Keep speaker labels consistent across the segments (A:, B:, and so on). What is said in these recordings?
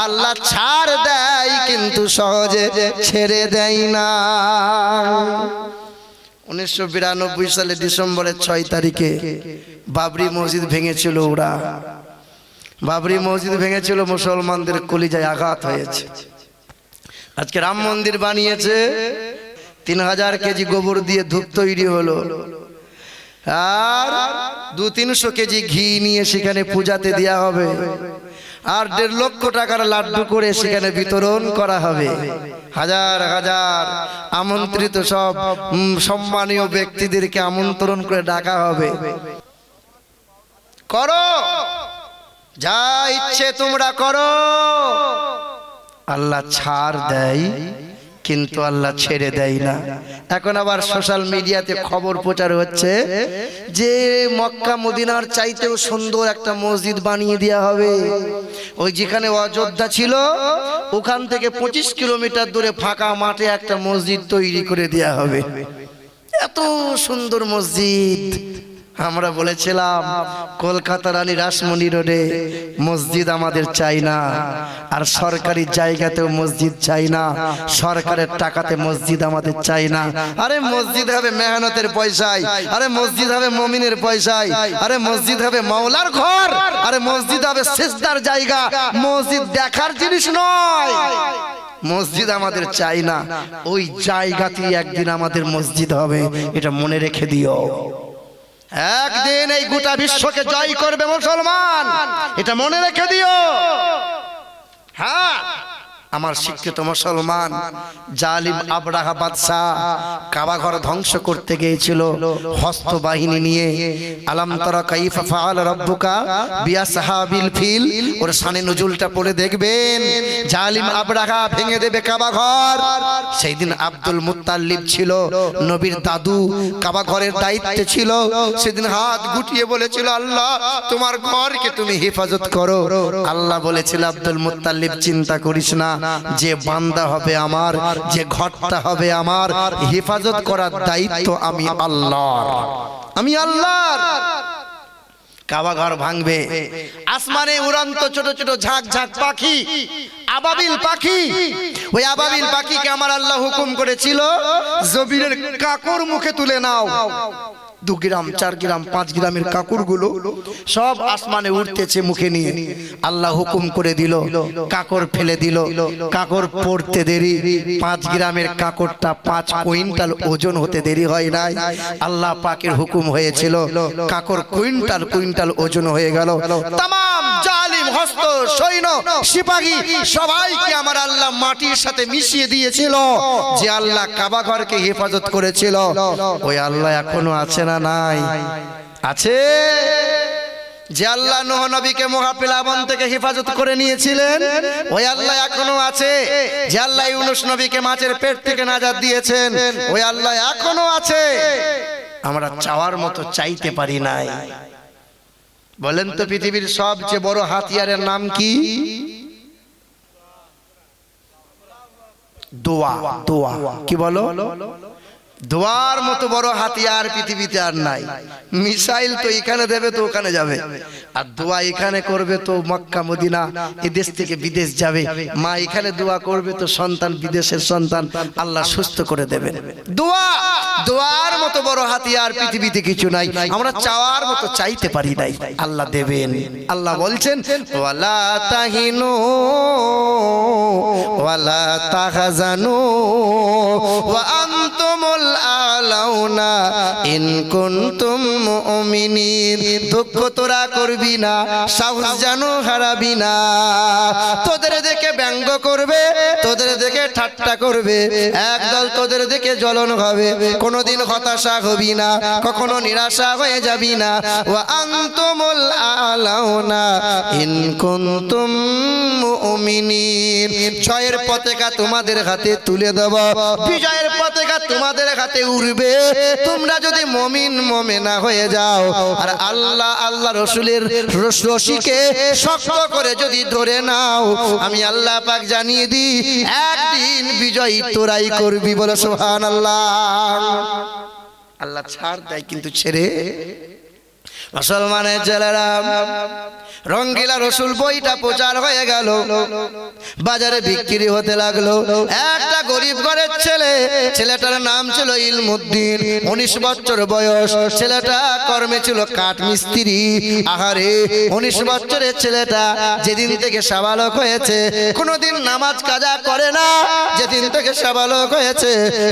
A: আল্লাহ ছাড় দেয় কিন্তু সহজে ছেড়ে দেয় না। 1992 সালে ডিসেম্বরের 6 তারিখে বাবরি মসজিদ ভেঙেছিল ওরা। বাবরি মসজিদ ভেঙেছিল, মুসলমানদের কলিজায় আঘাত হয়েছে। আজকে রাম মন্দির বানিয়েছে, 3000 কেজি গোবর দিয়ে ধূপ তৈরি হলো, আর 200-300 কেজি ঘি নিয়ে সেখানে পূজাতে দেওয়া হবে, আর 1.5 লক্ষ টাকার লাড্ডু করে সেখানে বিতরণ করা হবে। হাজার হাজার আমন্ত্রিত সব সম্মানীয় ব্যক্তিদেরকে আমন্ত্রণ করে ডাকা হবে। করো, যা ইচ্ছে তোমরা করো। আল্লাহ ছাড় দেয় কিন্তু আল্লাহ ছেড়ে দেয় না। এখন আবার সোশ্যাল মিডিয়াতে খবর প্রচার হচ্ছে যে মক্কা মদিনার চাইতেও সুন্দর একটা মসজিদ বানিয়ে দেওয়া হবে। ওই যেখানে অযোধ্যা ছিল ওখান থেকে 25 কিলোমিটার দূরে ফাঁকা মাঠে একটা মসজিদ তৈরি করে দেওয়া হবে। এত সুন্দর মসজিদ। আমরা বলেছিলাম কলকাতা রানী রাসমণি রোডে মসজিদ আমাদের চাই না, আর সরকারি জায়গাতেও মসজিদ চাই না, সরকারের টাকাতে মসজিদ আমাদের চাই না। আরে মসজিদ হবে মেহনতের পয়সায়, আরে মসজিদ হবে মুমিনের পয়সায়, আরে মসজিদ হবে মাওলার ঘর, আরে মসজিদ হবে সিজদার জায়গা। মসজিদ দেখার জিনিস নয়। মসজিদ আমাদের চাই না, ওই জায়গাতেই একদিন আমাদের মসজিদ হবে, এটা মনে রেখে দিও। একদিন এই গোটা বিশ্বকে জয় করবে মুসলমান, এটা মনে রেখে দিও। হ্যাঁ, আমার শিক্ষিত মুসলমান জালিম আবরাহা বাদশা কাবা ঘর ধ্বংস করতে গিয়েছিল হস্ত বাহিনী নিয়ে। আলাম তারা কাইফা ফাআল রাব্বুকা বিআসহাবিল ফিল, ওর শানে নজুলটা পড়ে দেখবেন। জালিম আবরাহা ভেঙে দেবে কাবা ঘর। সেই দিন আব্দুল মুত্তালিব ছিল নবীর দাদু, কাবা ঘরের দায়িত্বে ছিল। সেদিন হাত গুটিয়ে বলেছিল, আল্লাহ তোমার ঘরকে তুমি হেফাজত করো। আল্লাহ বলেছিল, আব্দুল মুত্তালিব চিন্তা করিস না, যে বান্দা হবে আমার, যে ঘরটা হবে আমার, হেফাজত করার দায়িত্ব আমি আল্লাহর, আমি আল্লাহর। কাবা ঘর ভাঙবে, আসমানে উড়ন্ত ছোট ছোট ঝাঁক ঝাঁক পাখি, আবাবিল পাখি। ওই আবাবিল পাখিকে আমার আল্লাহ হুকুম করেছিল জমিনের কাকর মুখে তুলে নাও। 2 গ্রাম 4 গ্রাম 5 গ্রামের কাকরগুলো সব আসমানে উঠতেছে মুখে নিয়ে। আল্লাহ হুকুম করে দিল, কাকর ফেলে দিল। কাকর পড়তে দেরি, 5 গ্রামের কাকরটা 5 কুইন্টাল ওজন হতে দেরি হয় নাই। আল্লাহ পাকের হুকুম হয়েছিল, কাকর কুইন্টাল কুইন্টাল ওজন হয়ে গেল। তামাম জালিম হস্ত সৈন্য সিপাহী সবাইকে আমার আল্লাহ মাটির সাথে মিশিয়ে দিয়েছিল। যে আল্লাহ কাবা ঘরকে হেফাজত করেছিল, ওই আল্লাহ এখনো আছে না নাই? আছে। যে আল্লাহ নূহ নবীকে মহাপ্লাবন থেকে হেফাজত করে নিয়েছিলেন, ওই আল্লাহ এখনো আছে। যে আল্লাহ ইউনূস নবীকে মাছের পেট থেকে নাজাত দিয়েছেন, ওই আল্লাহ এখনো আছে। আমরা চাওয়ার মতো চাইতে পারি নাই। বলেন তো পৃথিবীর সবচেয়ে বড় হাতিয়ারের নাম কি? দোয়া। দোয়া কি বলো? দোয়ার মতো বড় হাতিয়ার পৃথিবীতে আর নাই। মিসাইল তো এখানে দেবে তো ওখানে যাবে, আর দোয়া এখানে করবে তো মক্কা মদিনা এই দেশ থেকে বিদেশ যাবে। মা এখানে দোয়া করবে তো সন্তান, বিদেশের সন্তান আল্লাহ সুস্থ করে দেবেন। দোয়া, দোয়ার মতো বড় হাতিয়ার পৃথিবীতে কিছু নাই। আমরা চাওয়ার মতো চাইতে পারি নাই, আল্লাহ দেবেন। আল্লাহ বলছেন, ওয়ালা তাহিনু ওয়ালা তাহজানু ওয়া আনতুমুল আলাউনা ইন কুনতুম মুমিনিন। দুঃখ তোরা করবি না, সাহস জানো হারাবি না। তোদের দেখে ব্যঙ্গ করবে, তোদের দেখে ঠাট্টা করবে, একদল তোদের দেখে জ্বলন হবে, কোনোদিন হতাশা হবি না, কখনো নিরাশা হয়ে যাবি না। ওয়া আনতুমুল আলাউনা ইন কুনতুম মুমিনিন। জয়ের পতাকা তোমাদের হাতে তুলে দেব, বিজয়ের পতাকা তোমাদের হাতে উড়বে, তোমরা যদি মুমিন মুমিনা হয়ে যাও। আর আল্লাহ আল্লাহ রসুলের রশিকে শক্ত করে যদি ধরে নাও, আমি আল্লাহ পাক জানিয়ে দিই, একদিন বিজয় তোরাই করবি। বলে সুবহানাল্লাহ। আল্লাহ ছাড় দেয় কিন্তু ছেড়ে। মুসলমানের ছেলেরা, রঙ্গিলা রসুল বইটা প্রচার হয়ে গেল, বাজারে বিক্রি হতে লাগলো। একটা গরিব ঘরের ছেলে, ছেলেটার নাম ছিল ইলমুদ্দিন, 19 বছর বয়স। ছেলেটা কর্মে ছিল কাঠ মিস্ত্রি। আহারে 19 বছরের ছেলেটা যেদিন থেকে সাবালক হয়েছে, কোনোদিন নামাজ কাজা করে না। যেদিন থেকে সাবালক হয়েছে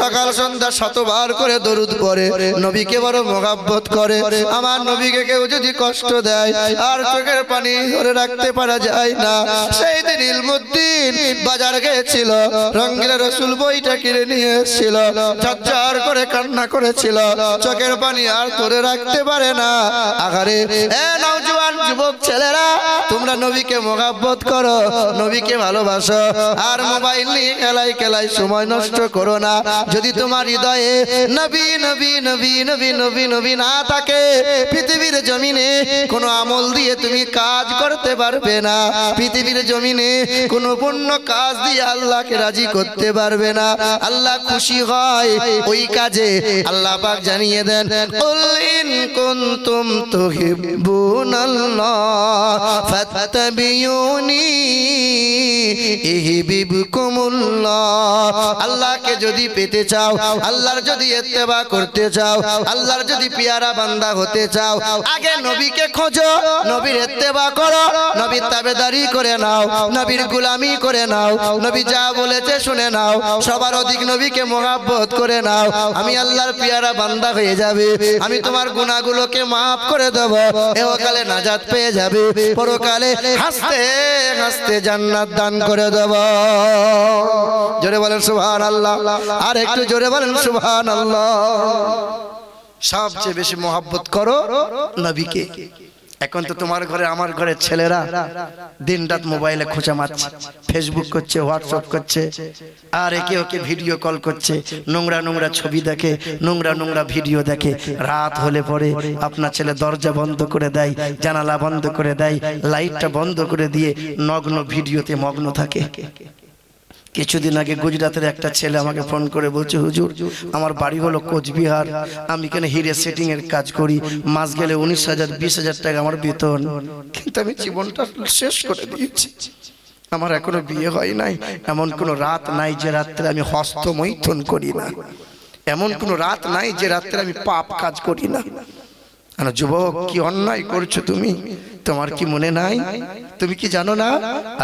A: সকাল সন্ধ্যা শতবার করে দরুদ পড়ে, নবীকে বড় মোহাব্বত করে। আমার নবীকে কেউ যদি কষ্ট দেয় আর চোখের পানি ধরে রাখতে পারা যায় না। সেই দিন ইলমুদ্দিন বাজার গিয়েছিল, রঙ্গিলা রসুল বইটা কিনে নিয়ে এসেছিল, ঝরঝর করে কান্না করেছিল, চোখের পানি আর ধরে রাখতে পারে না। আগারে এ নওজোয়ান যুবক ছেলেরা, তোমরা নবীকে মোহাব্বত করো, নবীকে ভালোবাসো, আর মোবাইল নিয়ে খেলায় খেলায় সময় নষ্ট করো না। যদি তোমার হৃদয়ে নবী নবী নবী নবী নবী নবী না থাকে, পৃথিবীর জমিনে কোনো আমল দিয়ে তুমি কাজ করতে পারবে না। পৃথিবীর জমিনে কোনো পুণ্য কাজ দিয়ে আল্লাহকে রাজি করতে পারবে না। আল্লাহ খুশি হয় ওই কাজে। আল্লাহ পাক জানিয়ে দেন, কুল ইন কুনতুম তুহিব্বুনাল্লাহ ফাত্তাবিউনি ইহবিবকুমুল্লাহ। আল্লাহকে যদি পেতে চাও, আল্লাহর যদি ইত্তেবা করতে চাও, আল্লাহর যদি পিয়ারা বান্দা হতে চাও, আগে নবীকে খোঁজো, নবীর ইত্তেবা করো, নবীর তাবেদারি করে নাও, নবীর গোলামি করে নাও, নবী যা বলেছে শুনে নাও, সবার অধিক নবীকে মোহাব্বত করে নাও। আমি আল্লাহর পিয়ারা বান্দা হয়ে যাবে, আমি তোমার গুনাহগুলোকে মাফ করে দেব, ইহকালে নাজাত পেয়ে যাবে, পরকালে হাসতে হাসতে জান্নাত দান করে দেব। জোরে বলেন সুবহানাল্লাহ, আর একটু জোরে বলেন সুবহানাল্লাহ। সবচেয়ে বেশি মোহাব্বত করো নবীকে। এখন তো তোমার ঘরে আমার ঘরের ছেলেরা দিন রাত মোবাইলে খোঁচা মারছে, ফেসবুক করছে, হোয়াটসঅ্যাপ করছে, আর একে ওকে ভিডিও কল করছে, নোংরা নোংরা ছবি দেখে, নোংরা নোংরা ভিডিও দেখে। রাত হলে পরে আপনার ছেলে দরজা বন্ধ করে দেয়, জানালা বন্ধ করে দেয়, লাইটটা বন্ধ করে দিয়ে নগ্ন ভিডিওতে মগ্ন থাকে। কিছুদিন আগে গুজরাতের একটা ছেলে আমাকে ফোন করে বলছে, হুজুর আমার বাড়ি হলো কোচবিহার, আমি এখানে হিরে সেটিং এর কাজ করি, মাস গেলে 19,000 20,000 টাকা আমার বেতন, কিন্তু আমি জীবনটা শেষ করে দিয়েছি, আমার এখনো বিয়ে হয় নাই। এমন কোনো রাত নাই যে রাত্রে আমি হস্তমৈথুন করি না, এমন কোনো রাত নাই যে রাত্রে আমি পাপ কাজ করি না। যুবক, কি অন্যায় করছো তুমি? তোমার কি মনে নাই? তুমি কি জানো না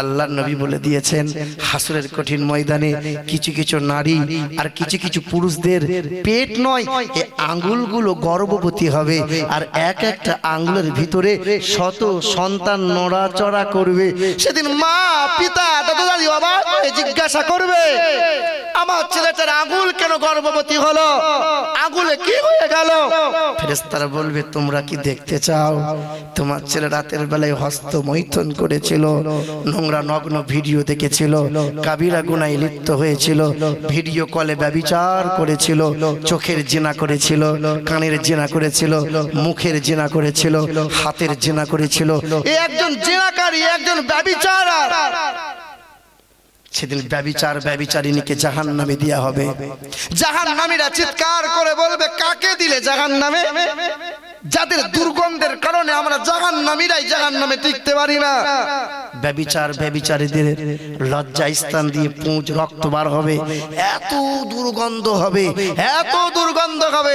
A: আল্লাহর নবী বলে দিয়েছেন, হাসরের কঠিন ময়দানে কিছু কিছু নারী আর কিছু কিছু পুরুষদের পেট নয়, এই আঙ্গুলগুলো গর্ভবতী হবে, আর এক একটা আঙ্গুলের ভিতরে শত সন্তান নড়াচড়া করবে। সেদিন মা পিতা দাদা দাদি বাবা জিজ্ঞাসা করবে, আমার ছেলেটার আঙ্গুল কেন গর্ভবতী হলো, আঙ্গুলে কি হয়ে গেল? ফেরেশতারা বলবে, তোমরা কি দেখতে চাও? তোমার ছেলে রাতের বেলায় হস্তমৈথুন করেছিল, নোংরা নগ্ন ভিডিও দেখেছিল, কাবিরা গুনাহে লিপ্ত হয়েছিল, ভিডিও কলে ব্যভিচার করেছিল, চোখের জিনা করেছিল, কানের জিনা করেছিল, মুখের জিনা করেছিল, হাতের জিনা করেছিল। এই একজন জিনাকারী, একজন ব্যভিচারক। সেদিন ব্যভিচার ব্যভিচারিণীকে জাহান্নামে দেয়া হবে। জাহান্নামীরা চিৎকার করে বলবে, কাকে দিলে জাহান্নামে? যাদের দুর্গন্ধের কারণে আমরা জাহান্নামীরাই জাহান্নামে টিকতে পারি না। ব্যভিচার ব্যভিচারীদের লজ্জা স্থান দিয়ে পুঁজ রক্ত বার হবে, এত দুর্গন্ধ হবে, এত দুর্গন্ধ হবে।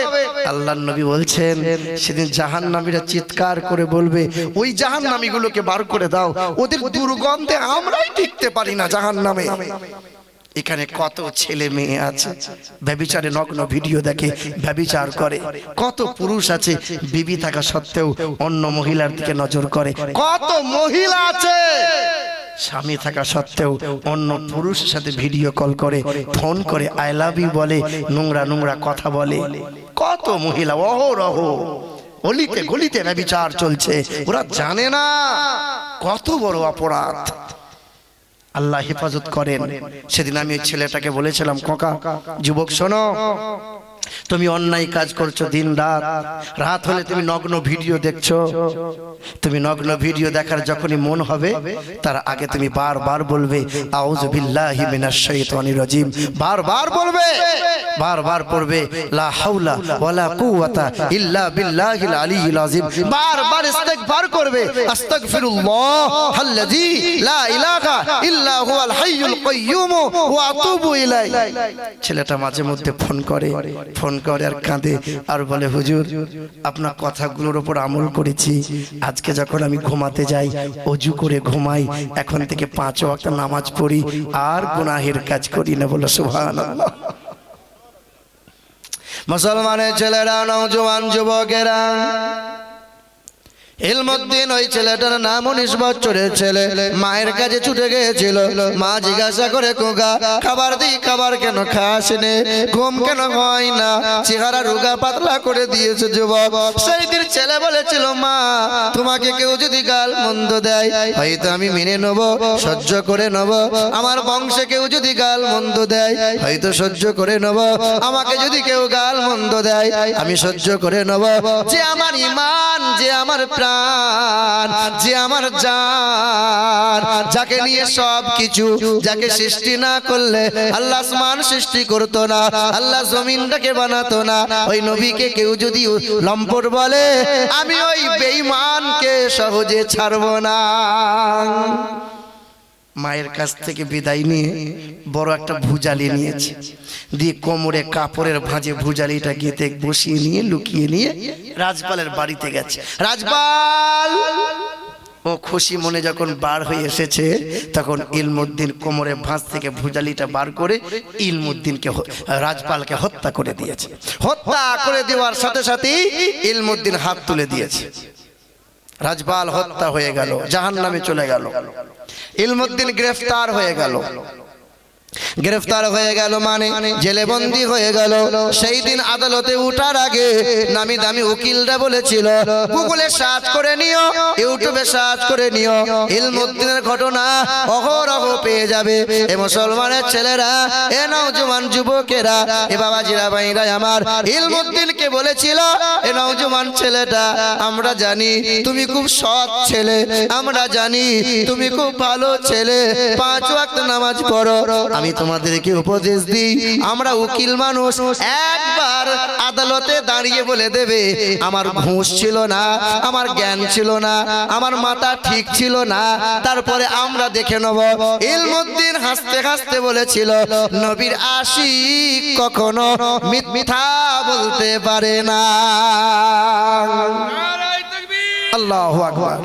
A: আল্লাহর নবী বলছেন, সেদিন জাহান্নামীরা চিৎকার করে বলবে, ওই জাহান্নামীগুলোকে বার করে দাও, ওদের দুর্গন্ধে আমরাই টিকতে পারি না জাহান্নামে। এখানে কত ছেলে মেয়ে আছে ব্যভিচারে নগ্ন ভিডিও দেখে, ব্যভিচার করে। কত পুরুষ আছে বিবি থাকা সত্ত্বেও অন্য মহিলার দিকে নজর করে। কত মহিলা আছে স্বামী থাকা সত্ত্বেও অন্য পুরুষের সাথে ভিডিও কল করে, ফোন করে আই লাভ ইউ বলে, নোংরা নোংরা কথা বলে। কত মহিলা অহরহ অলিতে গলিতে ব্যভিচার চলছে, ওরা জানে না কত বড় অপরাধ। আল্লাহ হেফাজত করেন। সেদিন আমি ওই ছেলেটাকে বলেছিলাম, খোকা যুবক শোনো, তুমি অন্যায় কাজ করছো দিন রাত, রাত হলে তুমি নগ্ন ভিডিও দেখছো। তুমি নগ্ন ভিডিও দেখার যখনই মন হবে তার আগে তুমি বারবার বলবে আউযু বিল্লাহি মিনাশ শাইতানির রাজিম, বারবার বলবে, বারবার পড়বে লা হাওলা ওয়ালা কুওয়াতা ইল্লা বিল্লাহিল আলিয়্যিল আযীম, বারবার ইস্তিগফার করবে আস্তাগফিরুল্লাহ আল্লাযী লা ইলাহা ইল্লা হুয়াল হাইয়ুল কাইয়্যুম ওয়া আতুবু ইলাইহি। ছেলেটা মাঝে মধ্যে ফোন করে আর কাঁদে আর বলে হুজুর আপনার কথাগুলোর উপর আমল করেছি, আজকে যখন আমি ঘুমাতে যাই ওযু করে ঘুমাই, এখন থেকে 5 ওয়াক্ত নামাজ পড়ি আর গুনাহের কাজ করি না। বলো সুবহানাল্লাহ। মুসলমানের ছেলেরা, নওজোয়ান যুবকেরা, ইলমুদ্দিন ওই ছেলেটার নাম 19 বছরের ছেলে, মায়ের কাছে ছুটে গিয়েছিল। মা জিজ্ঞাসা করে খোকা খাবার দিই, খাবার কেন খাস নে, ঘুম কেন হয় না, চেহারা রোগা পাতলা করে দিয়েছে যুবক। সেই দিন ছেলে বলেছিল মা তোমাকে কেউ যদি গাল মন্দ দেয় হয়তো আমি মেনে নেব, সহ্য করে নেব। আমার বংশে কেউ যদি গাল মন্দ দেয় হয়তো সহ্য করে নেব, আমাকে যদি কেউ গাল মন্দ দেয় আমি সহ্য করে নেব। যে আমার ঈমান, যে আমার প্রাণ, যে আমার জান, যাকে নিয়ে সব কিছু, যাকে সৃষ্টি না করলে আল্লাহ আসমান সৃষ্টি করতো না, আল্লাহ জমিনটাকে বানাতো না, ওই নবীকে কেউ যদি লম্পট বলে আমি ওই বেঈমানকে সহজে ছাড়বো না। মায়ের কাছ থেকে বিদায় নিয়ে বড় একটা ভুজালি নিয়েছে, দিয়ে কোমরে কাপড়ের ভাঁজে ভুজালিটা গেঁথে বসিয়ে নিয়ে লুকিয়ে নিয়ে রাজপালের বাড়িতে গেছে। রাজপাল ও খুশি মনে যখন বার হয়ে এসেছে তখন ইলমুদ্দিন কোমরের ভাঁজ থেকে ভুজালিটা বার করে ইলমুদ্দিনকে, রাজপালকে হত্যা করে দিয়েছে। হত্যা করে দেওয়ার সাথে সাথে ইলমুদ্দিন হাত তুলে দিয়েছে। রাজপাল হত্যা হয়ে গেল, জাহান্নামে চলে গেল। ইলমুদ্দিন গ্রেফতার হয়ে গেল। গ্রেফতার হয়ে গেল মানে জেলে বন্দী হয়ে গেল। সেই দিন আদালতে উঠার আগে নামি দামি উকিলরা বলেছিল গুগলে সার্চ করে নিও, ইউটিউবে সার্চ করে নিও, ইলমুদ্দিনের ঘটনা অহরহ পেয়ে যাবে। এ মুসলমানের ছেলেরা, এ নওজোয়ান যুবকেরা, এ বাবাজিরা ভাইরা আমার, ইলমুদ্দিনকে বলেছিল এ নওজোয়ান ছেলেটা আমরা জানি তুমি খুব সৎ ছেলে, আমরা জানি তুমি খুব ভালো ছেলে, 5 ওয়াক্ত নামাজ পড়ো। আমি তোমাদেরকে উপদেশ দিই, আমরা উকিল মানুষ, একবার আদালতে দাঁড়িয়ে বলে দেবে আমার ঘুষ ছিল না, আমার জ্ঞান ছিল না, আমার মাথা ঠিক ছিল না, তারপরে আমরা দেখে নেব। ইলমুদ্দিন হাসতে হাসতে বলেছিল নবীর আশিক কখনো মিথ্যা বলতে পারে না। আল্লাহু আকবার।